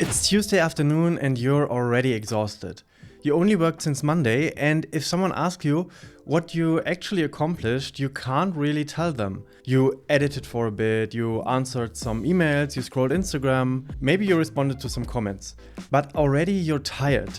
It's Tuesday afternoon and you're already exhausted. You only worked since Monday, and if someone asks you what you actually accomplished, you can't really tell them. You edited for a bit, you answered some emails, you scrolled Instagram, maybe you responded to some comments, but already you're tired.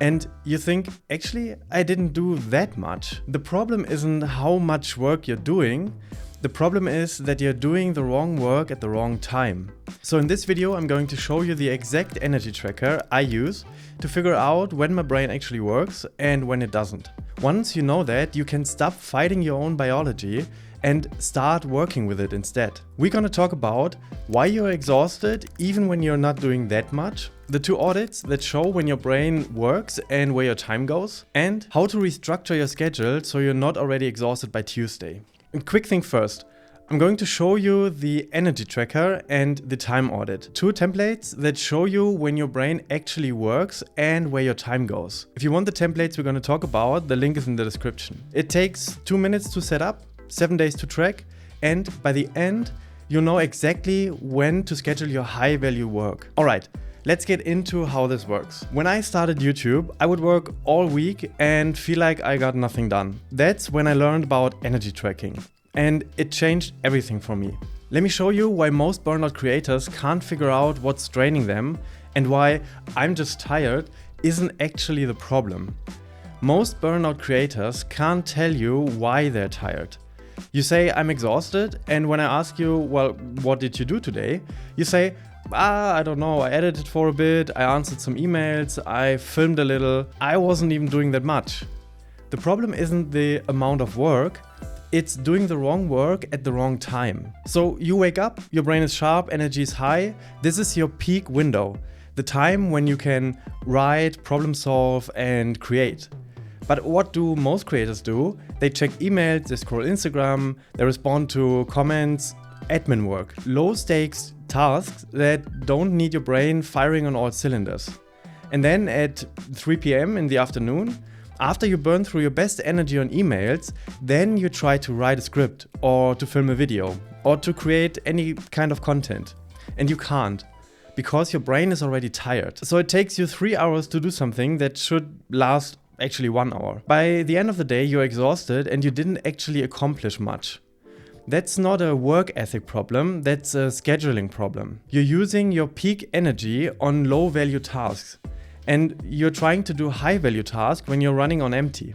And you think, actually, I didn't do that much. The problem isn't how much work you're doing. The problem is that you're doing the wrong work at the wrong time. So in this video, I'm going to show you the exact energy tracker I use to figure out when my brain actually works and when it doesn't. Once you know that, you can stop fighting your own biology and start working with it instead. We're gonna talk about why you're exhausted even when you're not doing that much, the 2 audits that show when your brain works and where your time goes, and how to restructure your schedule so you're not already exhausted by Tuesday. A quick thing first. I'm going to show you the energy tracker and the time audit. 2 templates that show you when your brain actually works and where your time goes. If you want the templates we're going to talk about, the link is in the description. It takes 2 minutes to set up, 7 days to track, and by the end, you know exactly when to schedule your high value work. Alright, let's get into how this works. When I started YouTube, I would work all week and feel like I got nothing done. That's when I learned about energy tracking. And it changed everything for me. Let me show you why most burnout creators can't figure out what's draining them and why I'm just tired isn't actually the problem. Most burnout creators can't tell you why they're tired. You say, I'm exhausted, and when I ask you, well, what did you do today? You say, I don't know, I edited for a bit, I answered some emails, I filmed a little, I wasn't even doing that much. The problem isn't the amount of work, it's doing the wrong work at the wrong time. So you wake up, your brain is sharp, energy is high, this is your peak window, the time when you can write, problem solve, and create. But what do most creators do? They check emails, they scroll Instagram, they respond to comments, admin work, low stakes tasks that don't need your brain firing on all cylinders. And then at 3 p.m. in the afternoon, after you burn through your best energy on emails, then you try to write a script or to film a video or to create any kind of content. And you can't, because your brain is already tired. So it takes you 3 hours to do something that should last actually 1 hour. By the end of the day, you're exhausted and you didn't actually accomplish much. That's not a work ethic problem, that's a scheduling problem. You're using your peak energy on low value tasks, and you're trying to do high value tasks when you're running on empty.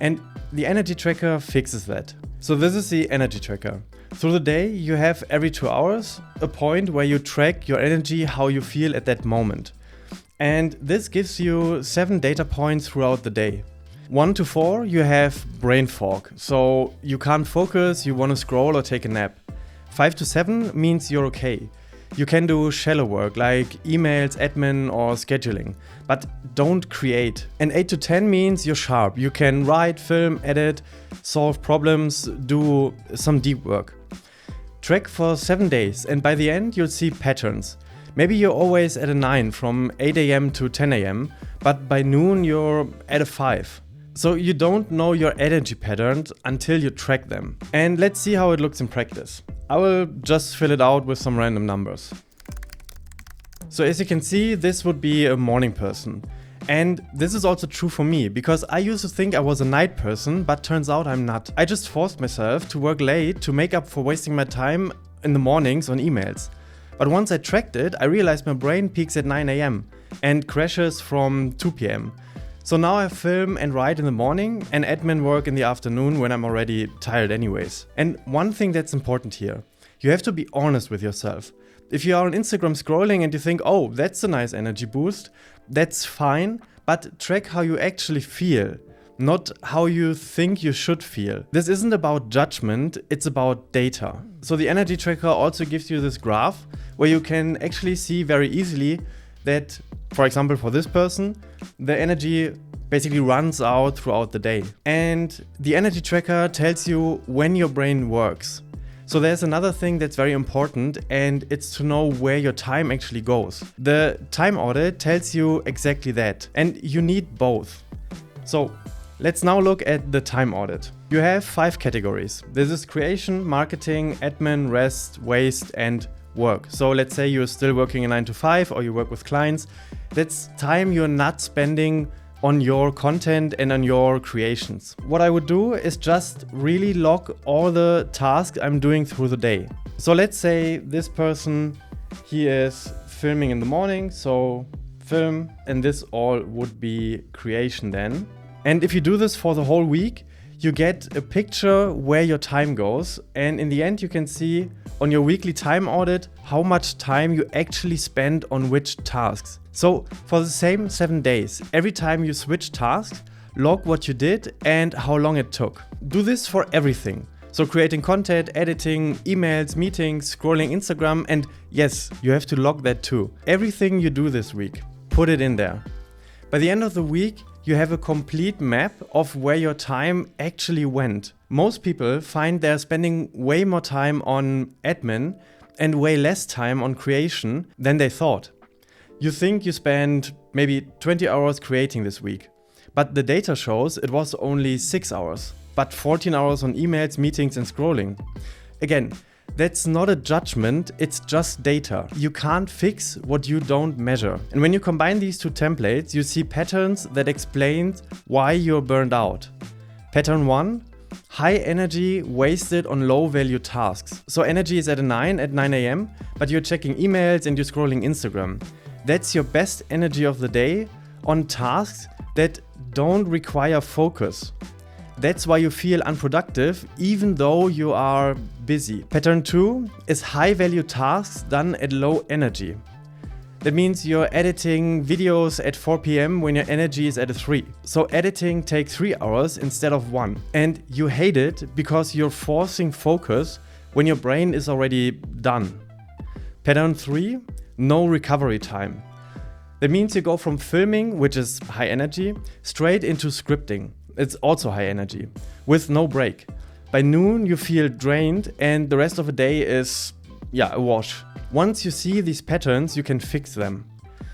And the energy tracker fixes that. So this is the energy tracker. Through the day, you have every 2 hours a point where you track your energy, how you feel at that moment. And this gives you 7 data points throughout the day. 1 to 4, you have brain fog, so you can't focus, you want to scroll or take a nap. 5 to 7 means you're okay. You can do shallow work like emails, admin or scheduling, but don't create. And 8 to 10 means you're sharp. You can write, film, edit, solve problems, do some deep work. Track for 7 days and by the end you'll see patterns. Maybe you're always at a 9 from 8 a.m. to 10 a.m., but by noon you're at a 5. So you don't know your energy patterns until you track them. And let's see how it looks in practice. I will just fill it out with some random numbers. So as you can see, this would be a morning person. And this is also true for me, because I used to think I was a night person, but turns out I'm not. I just forced myself to work late to make up for wasting my time in the mornings on emails. But once I tracked it, I realized my brain peaks at 9 a.m. and crashes from 2 p.m. So now I film and write in the morning and admin work in the afternoon when I'm already tired anyways. And one thing that's important here, you have to be honest with yourself. If you are on Instagram scrolling and you think, oh, that's a nice energy boost, that's fine, but track how you actually feel, not how you think you should feel. This isn't about judgment, it's about data. So the energy tracker also gives you this graph where you can actually see very easily that, for example, for this person, the energy basically runs out throughout the day. And the energy tracker tells you when your brain works. So there's another thing that's very important, and it's to know where your time actually goes. The time audit tells you exactly that, and you need both. So let's now look at the time audit. You have 5 categories. This is creation, marketing, admin, rest, waste, and work. So let's say you're still working a 9 to 5 or you work with clients. That's time you're not spending on your content and on your creations. What I would do is just really log all the tasks I'm doing through the day. So let's say this person, he is filming in the morning, so film, and this all would be creation then. And if you do this for the whole week, you get a picture where your time goes, and in the end you can see on your weekly time audit how much time you actually spend on which tasks. So for the same 7 days, every time you switch tasks, log what you did and how long it took. Do this for everything. So creating content, editing, emails, meetings, scrolling Instagram, and yes, you have to log that too. Everything you do this week, put it in there. By the end of the week, you have a complete map of where your time actually went. Most people find they're spending way more time on admin and way less time on creation than they thought. You think you spent maybe 20 hours creating this week, but the data shows it was only 6 hours, but 14 hours on emails, meetings and scrolling. Again, that's not a judgment, it's just data. You can't fix what you don't measure. And when you combine these two templates, you see patterns that explain why you're burned out. Pattern 1, high energy wasted on low value tasks. So energy is at 9 a.m., but you're checking emails and you're scrolling Instagram. That's your best energy of the day on tasks that don't require focus. That's why you feel unproductive even though you are busy. Pattern 2 is high value tasks done at low energy. That means you're editing videos at 4 p.m. when your energy is at 3. So editing takes 3 hours instead of 1. And you hate it because you're forcing focus when your brain is already done. Pattern 3, no recovery time. That means you go from filming, which is high energy, straight into scripting. It's also high energy, with no break. By noon, you feel drained and the rest of the day is, a wash. Once you see these patterns, you can fix them.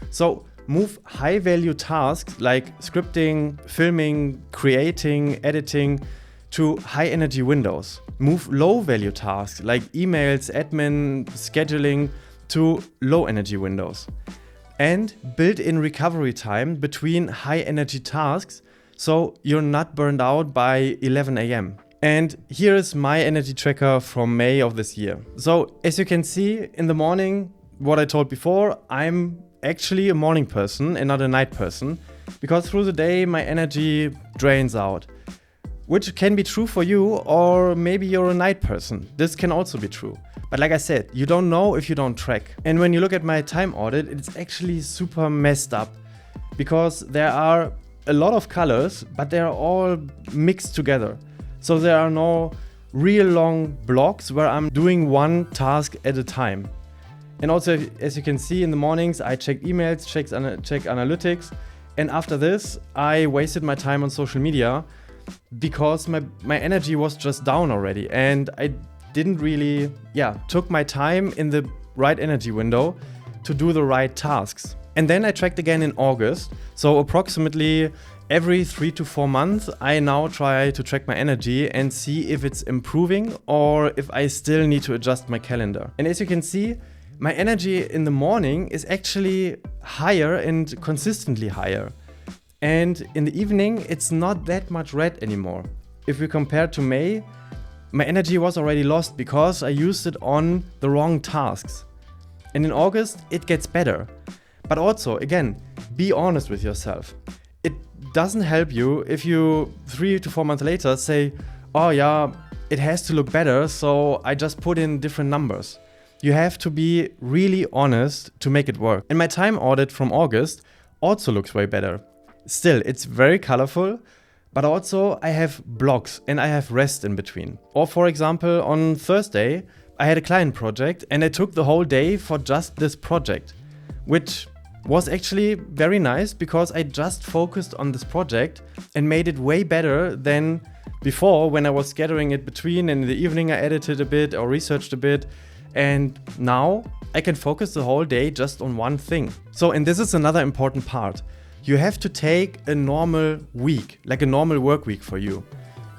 So move high value tasks like scripting, filming, creating, editing to high energy windows. Move low value tasks like emails, admin, scheduling to low energy windows. And build in recovery time between high energy tasks so you're not burned out by 11 a.m. And here is my energy tracker from May of this year. So as you can see in the morning, what I told before, I'm actually a morning person and not a night person because through the day my energy drains out. Which can be true for you, or maybe you're a night person. This can also be true. But like I said, you don't know if you don't track. And when you look at my time audit, it's actually super messed up because there are a lot of colors, but they are all mixed together. So there are no real long blocks where I'm doing one task at a time. And also, as you can see in the mornings, I check emails, check analytics. And after this, I wasted my time on social media because my energy was just down already. And I didn't really, took my time in the right energy window to do the right tasks. And then I tracked again in August. So approximately every 3 to 4 months, I now try to track my energy and see if it's improving or if I still need to adjust my calendar. And as you can see, my energy in the morning is actually higher and consistently higher. And in the evening, it's not that much red anymore. If we compare to May, my energy was already lost because I used it on the wrong tasks. And in August, it gets better. But also, again, be honest with yourself. It doesn't help you if you 3 to 4 months later say, oh yeah, it has to look better, so I just put in different numbers. You have to be really honest to make it work. And my time audit from August also looks way better. Still, it's very colorful, but also I have blocks and I have rest in between. Or for example, on Thursday, I had a client project and I took the whole day for just this project, which was actually very nice because I just focused on this project and made it way better than before when I was scattering it between, and in the evening I edited a bit or researched a bit, and now I can focus the whole day just on one thing. So, and this is another important part. You have to take a normal week, like a normal work week for you.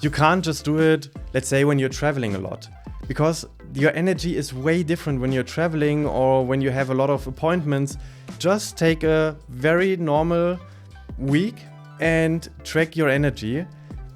You can't just do it, let's say, when you're traveling a lot, because your energy is way different when you're traveling or when you have a lot of appointments. Just take a very normal week and track your energy,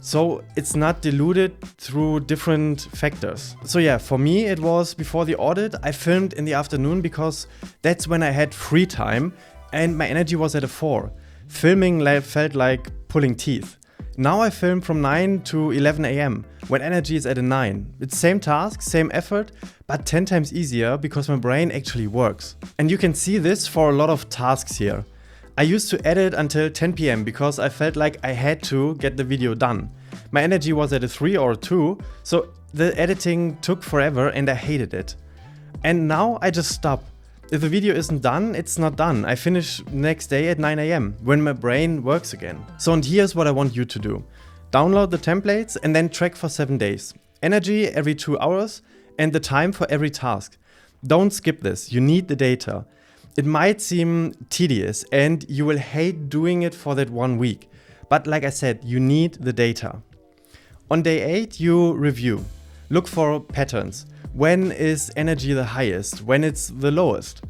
so it's not diluted through different factors. So yeah, for me it was before the audit. I filmed in the afternoon because that's when I had free time and my energy was at a 4. Filming felt like pulling teeth. Now I film from 9 to 11 AM when energy is at a 9. It's same task, same effort, but 10 times easier because my brain actually works. And you can see this for a lot of tasks here. I used to edit until 10 PM because I felt like I had to get the video done. My energy was at a 3 or a 2, so the editing took forever and I hated it. And now I just stop. If the video isn't done, it's not done. I finish next day at 9 AM when my brain works again. So and here's what I want you to do. Download the templates and then track for 7 days. Energy every 2 hours and the time for every task. Don't skip this, you need the data. It might seem tedious and you will hate doing it for that 1 week. But like I said, you need the data. On day 8, you review. Look for patterns. When is energy the highest? When it's the lowest?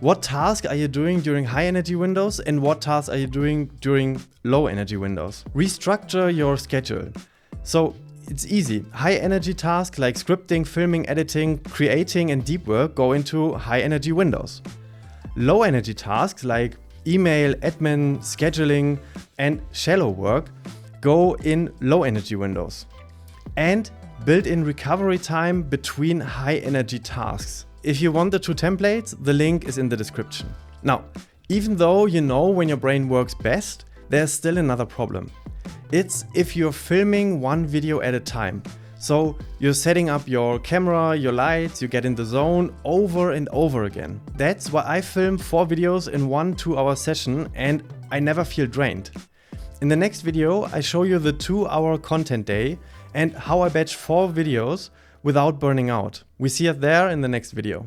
What task are you doing during high energy windows and what tasks are you doing during low energy windows? Restructure your schedule. So it's easy. High energy tasks like scripting, filming, editing, creating and deep work go into high energy windows. Low energy tasks like email, admin, scheduling and shallow work go in low energy windows. And build in recovery time between high energy tasks. If you want the 2 templates, the link is in the description. Now, even though you know when your brain works best, there's still another problem. It's if you're filming one video at a time. So you're setting up your camera, your lights, you get in the zone over and over again. That's why I film 4 videos in 1 2-hour session and I never feel drained. In the next video, I show you the 2-hour content day and how I batch 4 videos without burning out. We see it there in the next video.